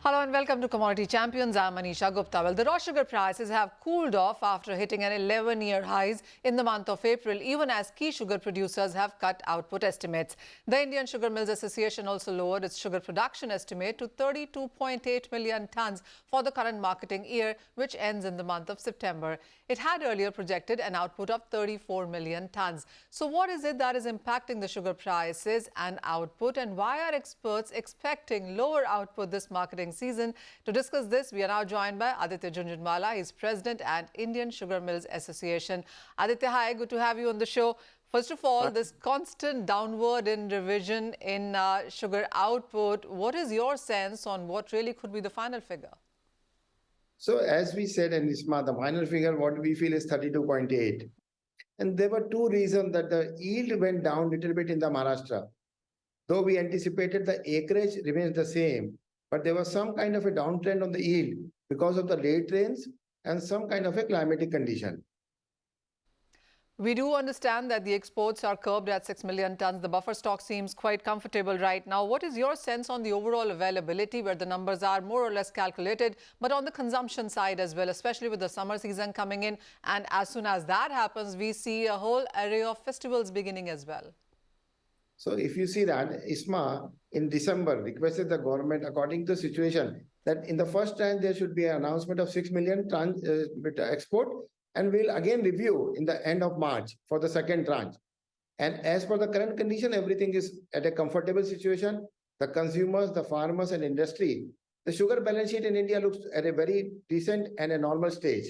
Hello and welcome to Commodity Champions. I'm Manisha Gupta. Well, the raw sugar prices have cooled off after hitting an 11-year highs in the month of April, even as key sugar producers have cut output estimates. The Indian Sugar Mills Association also lowered its sugar production estimate to 32.8 million tons for the current marketing year, which ends in the month of September. It had earlier projected an output of 34 million tons. So what is it that is impacting the sugar prices and output, and why are experts expecting lower output this marketing season? To discuss this, we are now joined by Aditya Jhunjhunwala. He's president at Indian Sugar Mills Association. Aditya, hi, good to have you on the show. First of all, this constant downward in revision in sugar output, what is your sense on what really could be the final figure? So as we said in ISMA, the final figure, what we feel is 32.8. And there were two reasons that the yield went down a little bit in the Maharashtra. Though we anticipated the acreage remains the same, but there was some kind of a downtrend on the yield because of the late rains and some kind of a climatic condition. We do understand that the exports are curbed at 6 million tons. The buffer stock seems quite comfortable right now. What is your sense on the overall availability, where the numbers are more or less calculated, but on the consumption side as well, especially with the summer season coming in? And as soon as that happens, we see a whole array of festivals beginning as well. So if you see that, ISMA in December requested the government, according to the situation, that in the first tranche there should be an announcement of 6 million tons export, and we'll again review in the end of March for the second tranche. And as per the current condition, everything is at a comfortable situation. The consumers, the farmers and industry, the sugar balance sheet in India looks at a very decent and a normal stage.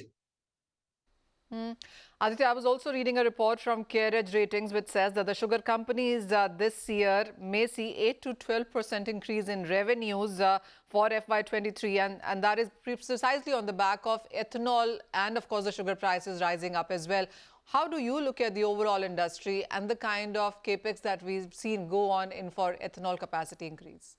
Aditya, I was also reading a report from CareEdge Ratings which says that the sugar companies this year may see 8 to 12% increase in revenues for FY23, and that is precisely on the back of ethanol and, of course, the sugar prices rising up as well. How do you look at the overall industry and the kind of capex that we've seen go on in for ethanol capacity increase?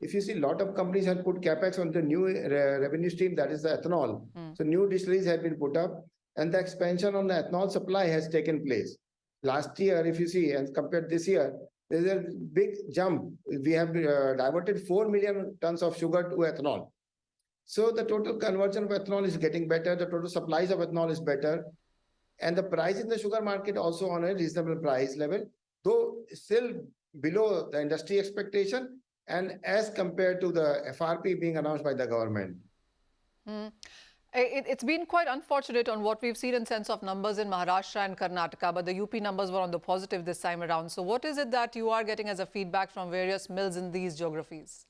If you see, a lot of companies have put capex on the new revenue stream, that is the ethanol. So new distilleries have been put up, and the expansion on the ethanol supply has taken place. Last year, if you see, and compared this year, there's a big jump. We have diverted 4 million tons of sugar to ethanol. So the total conversion of ethanol is getting better. The total supplies of ethanol is better. And the price in the sugar market also on a reasonable price level, though still below the industry expectation and as compared to the FRP being announced by the government. It's been quite unfortunate on what we've seen in sense of numbers in Maharashtra and Karnataka, but the UP numbers were on the positive this time around. So what is it that you are getting as a feedback from various mills in these geographies?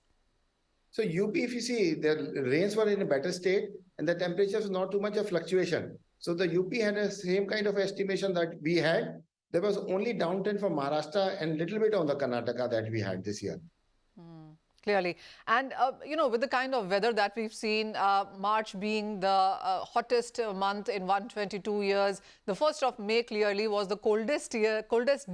So UP, if you see, the rains were in a better state and the temperatures not too much of fluctuation. So the UP had a same kind of estimation that we had. There was only downturn from Maharashtra and little bit on the Karnataka that we had this year. Clearly. And, with the kind of weather that we've seen, March being the hottest month in 122 years, the 1st of May clearly was the coldest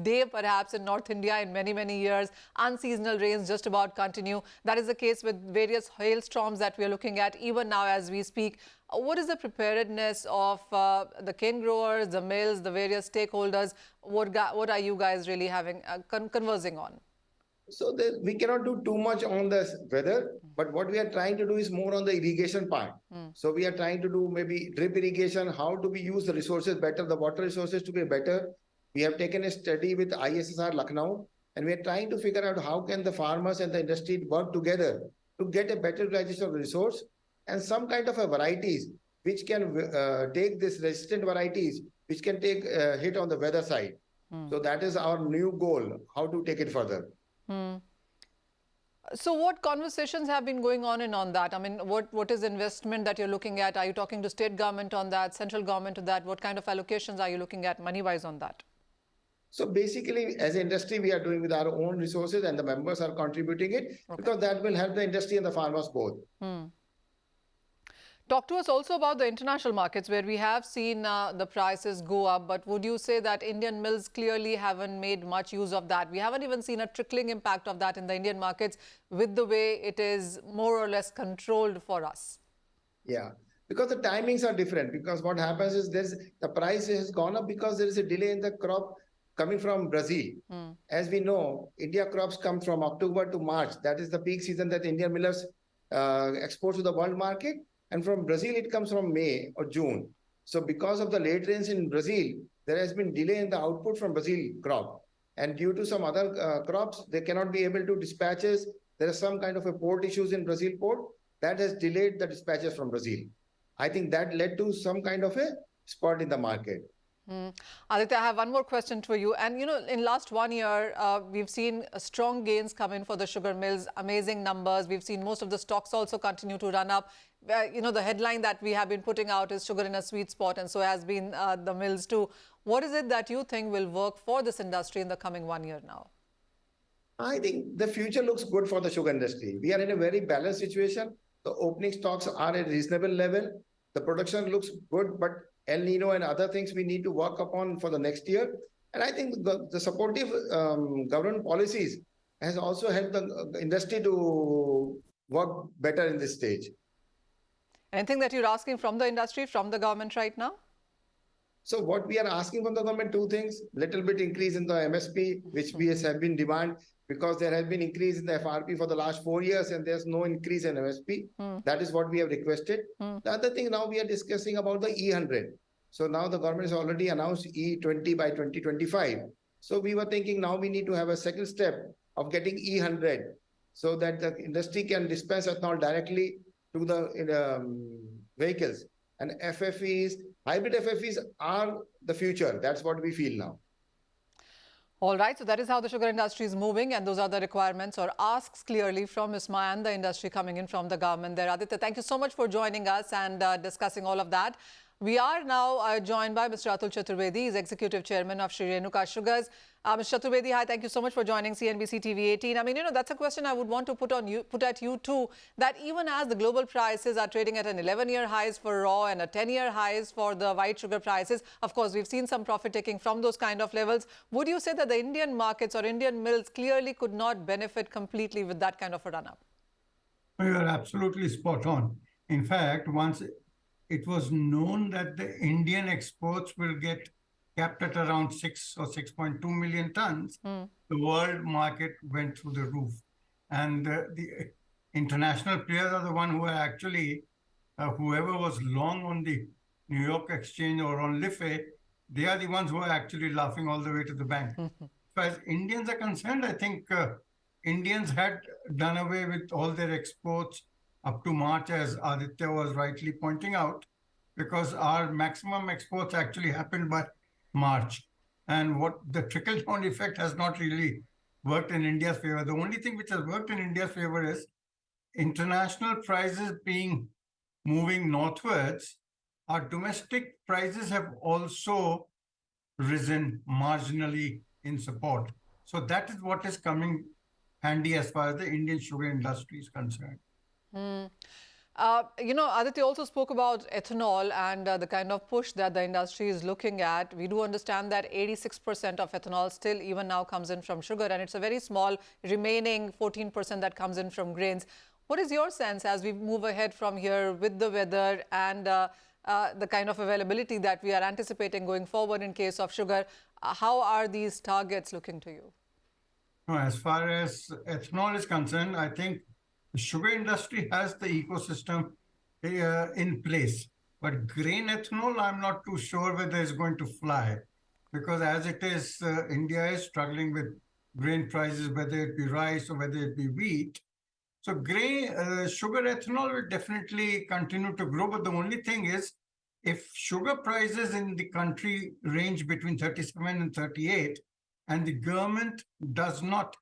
day perhaps in North India in many, many years. Unseasonal rains just about continue. That is the case with various hailstorms that we are looking at even now as we speak. What is the preparedness of the cane growers, the mills, the various stakeholders? What are you guys really having conversing on? So we cannot do too much on the weather, but what we are trying to do is more on the irrigation part. So we are trying to do maybe drip irrigation. How do we use the resources better, the water resources to be better? We have taken a study with ISSR Lucknow, and we are trying to figure out how can the farmers and the industry work together to get a better utilization of resource and some kind of a varieties which can take this resistant varieties, which can take a hit on the weather side. So that is our new goal, how to take it further. So what conversations have been going on that? I mean, what is investment that you're looking at? Are you talking to state government on that, central government on that? What kind of allocations are you looking at money-wise on that? So basically, as an industry, we are doing with our own resources and the members are contributing it because that will help the industry and the farmers both. Talk to us also about the international markets where we have seen the prices go up. But would you say that Indian mills clearly haven't made much use of that? We haven't even seen a trickling impact of that in the Indian markets with the way it is more or less controlled for us. Yeah, because the timings are different. Because what happens is the price has gone up because there is a delay in the crop coming from Brazil. As we know, India crops come from October to March. That is the peak season that Indian millers exports to the world market. And from Brazil, it comes from May or June. So because of the late rains in Brazil, there has been delay in the output from Brazil crop. And due to some other crops, they cannot be able to dispatches. There are some kind of a port issues in Brazil port that has delayed the dispatches from Brazil. I think that led to some kind of a spot in the market. Aditya, I have one more question for you. And, in last 1 year, we've seen strong gains come in for the sugar mills, amazing numbers. We've seen most of the stocks also continue to run up. The headline that we have been putting out is sugar in a sweet spot, and so has been the mills too. What is it that you think will work for this industry in the coming 1 year now? I think the future looks good for the sugar industry. We are in a very balanced situation. The opening stocks are at a reasonable level. The production looks good, but El Nino and other things we need to work upon for the next year. And I think the supportive government policies has also helped the industry to work better in this stage. Anything that you're asking from the industry, from the government right now? So what we are asking from the government, two things: little bit increase in the MSP, which we have been demand, because there has been increase in the FRP for the last 4 years and there's no increase in MSP. That is what we have requested. The other thing, now we are discussing about the E100. So now the government has already announced E20 by 2025. So we were thinking now we need to have a second step of getting E100 so that the industry can dispense ethanol directly to the vehicles. And FFEs, hybrid FFEs are the future. That's what we feel now. All right, so that is how the sugar industry is moving, and those are the requirements or asks clearly from ISMA and the industry coming in from the government there. Aditya, thank you so much for joining us and discussing all of that. We are now joined by Mr. Atul Chaturvedi, he's Executive Chairman of Shri Renuka Sugars. Mr. Chaturvedi, hi, thank you so much for joining CNBC TV18. I mean, that's a question I would want to put at you too, that even as the global prices are trading at an 11-year highs for raw and a 10-year highs for the white sugar prices, of course, we've seen some profit taking from those kind of levels. Would you say that the Indian markets or Indian mills clearly could not benefit completely with that kind of a run-up? You are absolutely spot on. In fact, once it was known that the Indian exports will get capped at around 6 or 6.2 million tons, the world market went through the roof. And the international players are the one who are actually, whoever was long on the New York Exchange or on LIFE, they are the ones who are actually laughing all the way to the bank. So as Indians are concerned, I think Indians had done away with all their exports up to March, as Aditya was rightly pointing out, because our maximum exports actually happened by March. And what the trickle-down effect has not really worked in India's favor. The only thing which has worked in India's favor is international prices moving northwards. Our domestic prices have also risen marginally in support. So that is what is coming handy as far as the Indian sugar industry is concerned. Aditya also spoke about ethanol and the kind of push that the industry is looking at. We do understand that 86% of ethanol still even now comes in from sugar, and it's a very small remaining 14% that comes in from grains. What is your sense as we move ahead from here with the weather and the kind of availability that we are anticipating going forward in case of sugar? How are these targets looking to you? As far as ethanol is concerned, I think the sugar industry has the ecosystem in place. But grain ethanol, I'm not too sure whether it's going to fly. Because as it is, India is struggling with grain prices, whether it be rice or whether it be wheat. So sugar ethanol will definitely continue to grow. But the only thing is, if sugar prices in the country range between 37 and 38, and the government does not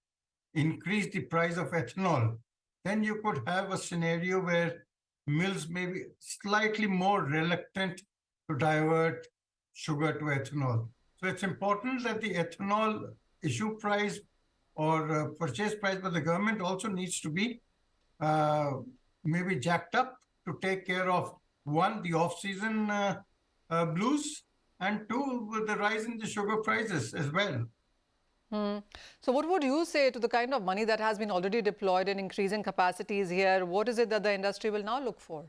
increase the price of ethanol, then you could have a scenario where mills may be slightly more reluctant to divert sugar to ethanol. So it's important that the ethanol issue price or purchase price by the government also needs to be maybe jacked up to take care of, one, the off-season blues, and two, the rise in the sugar prices as well. So what would you say to the kind of money that has been already deployed in increasing capacities here? What is it that the industry will now look for?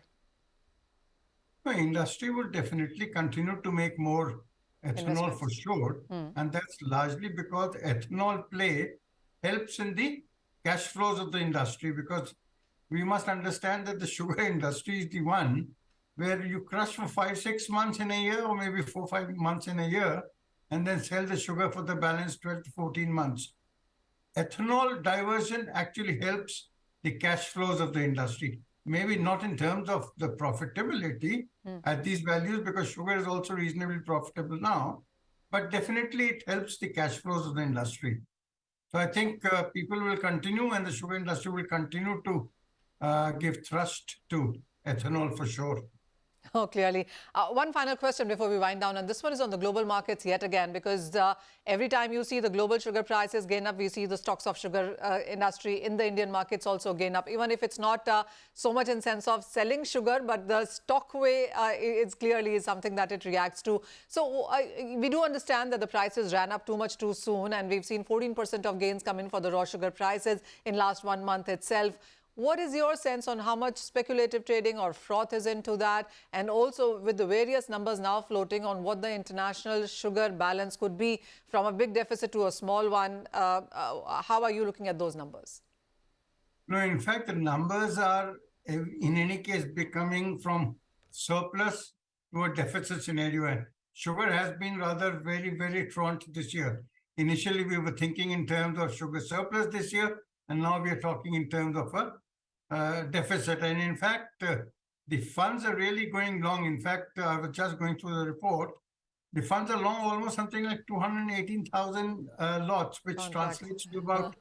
The industry will definitely continue to make more ethanol for sure. And that's largely because ethanol play helps in the cash flows of the industry, because we must understand that the sugar industry is the one where you crush for 5-6 months in a year, or maybe 4-5 months in a year, and then sell the sugar for the balance 12 to 14 months. Ethanol diversion actually helps the cash flows of the industry. Maybe not in terms of the profitability at these values, because sugar is also reasonably profitable now, but definitely it helps the cash flows of the industry. So I think people will continue, and the sugar industry will continue to give thrust to ethanol for sure. Oh, clearly. One final question before we wind down, and this one is on the global markets yet again, because every time you see the global sugar prices gain up, we see the stocks of sugar industry in the Indian markets also gain up, even if it's not so much in sense of selling sugar, but the stock way is clearly something that it reacts to. So we do understand that the prices ran up too much too soon, and we've seen 14% of gains come in for the raw sugar prices in last 1 month itself. What is your sense on how much speculative trading or froth is into that? And also with the various numbers now floating on what the international sugar balance could be from a big deficit to a small one, how are you looking at those numbers? No, in fact, the numbers are, in any case, becoming from surplus to a deficit scenario. And sugar has been rather very, very truant this year. Initially, we were thinking in terms of sugar surplus this year, and now we are talking in terms of a deficit. And in fact, the funds are really going long. In fact, I was just going through the report. The funds are long, almost something like 218,000 lots, which translates to about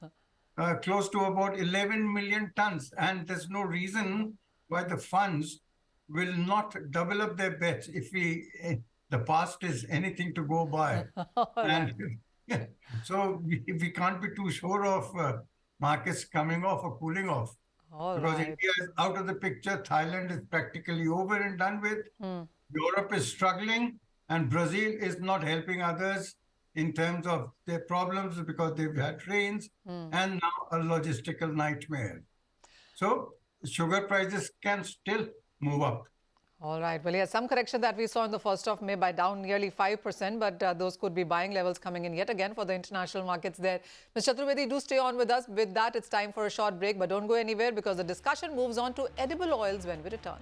close to about 11 million tons. And there's no reason why the funds will not double up their bets if the past is anything to go by. And so we can't be too sure of markets coming off or cooling off. Because India is out of the picture, Thailand is practically over and done with, Europe is struggling, and Brazil is not helping others in terms of their problems because they've had rains and now a logistical nightmare. So sugar prices can still move up. All right. Well, yes, some correction that we saw on the 1st of May by down nearly 5%, but those could be buying levels coming in yet again for the international markets there. Ms. Chaturvedi, do stay on with us. With that, it's time for a short break, but don't go anywhere because the discussion moves on to edible oils when we return.